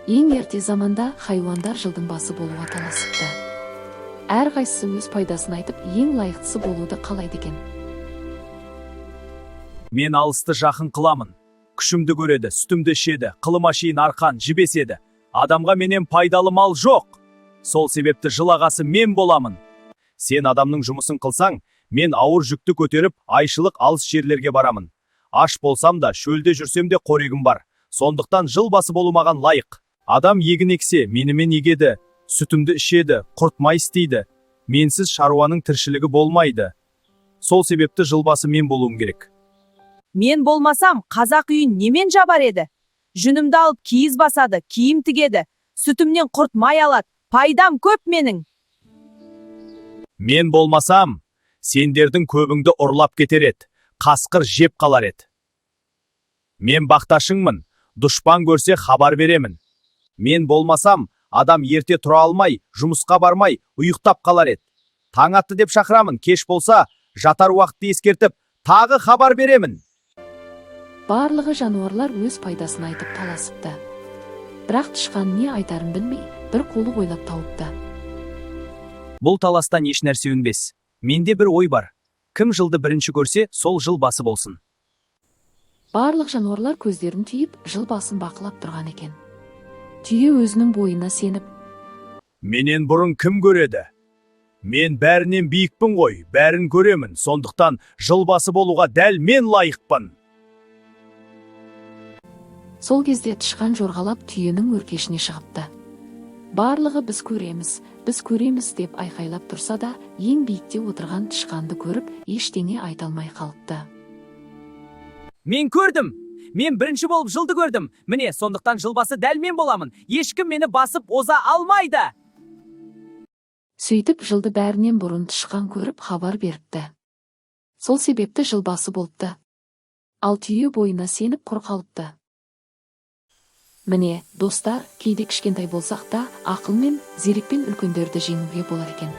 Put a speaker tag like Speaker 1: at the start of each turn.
Speaker 1: Ең ерте заманда хайуандар жылдың басы болуға таласыпты. Әр қайсысы өз пайдасын айтып, ең лайықтысы болуды қалайды екен.
Speaker 2: Мен алысты жақын қыламын. Күшімді көреді, сүтімді ішеді, қылыма шейін арқан жібеседі. Адамға менен пайдалы мал жоқ. Сол себепті жыл ағасы мен боламын. Сен адамның жұмысын қылсаң, мен ауыр жүкті көтеріп, айшылық алыс жерлерге барамын. Аш болсам да, шөлде жүрсем де қорегім бар. Сондықтан жыл басы болу маған лайық. Адам егін ексе, менімен егеді, сүтімді ішеді, құртмай істейді. Менсіз шаруаның тіршілігі болмайды. Сол себепті жыл басы мен болуым керек.
Speaker 3: Мен болмасам, қазақ үйін немен жабар еді? Жүнімді алып киіз басады, киім тігеді. Сүтімнен құрт май алады. Пайдам көп менің.
Speaker 2: Мен болмасам, сендердің көбіңді ұрлап кетер еді, қасқыр жеп қалар еді. Мен бақташыңмын, дұшпан көрсе хабар беремін. Мен болмасам, адам ерте тұра алмай, жұмысқа бармай, ұйықтап қалар еді. Таң атты деп шақырамын, кеш болса, жатар уақытты ескертіп, тағы хабар беремін.
Speaker 1: Барлығы жануарлар өз пайдасын айтып таласыпты. Бірақ тышқан не айтарын білмей, бір қолы ойлап тауыпты.
Speaker 2: Бұл таластан еш нәрсе өнбес. Менде бір ой бар. Кім жылды бірінші көрсе, сол жыл басы болсын.
Speaker 1: Барлық жануарлар көздерін түйіп, жыл басын бақылап тұрған екен. Түйе өзінің бойына сеніп:
Speaker 2: Менен бұрын кім көреді? Мен бәрінен биікпін ғой, бәрін көремін. Сондықтан жыл басы болуға дәл мен лайықпын.
Speaker 1: Сол кезде тышқан жорғалап түйенің өркешіне шығыпты. Барлығы біз көреміз деп айқайлап тұрса да, ең биікте отырған тышқанды көріп, ештеңе айта алмай қалыпты.
Speaker 4: Мен көрдім. Мен бірінші болып жылды көрдім. Міне, сондықтан жыл басы дәл мен боламын. Ешкім мені басып оза алмайды.
Speaker 1: Сөйтіп, жылды бәрінен бұрын тышқан көріп хабар беріпті. Сол себепті жыл басы болыпты. Ал түйе бойына сеніп құр қалыпты. Міне, достар, кейде кішкентай болсақ та, ақылмен, зерекпен үлкендерді жеңуге болар екен.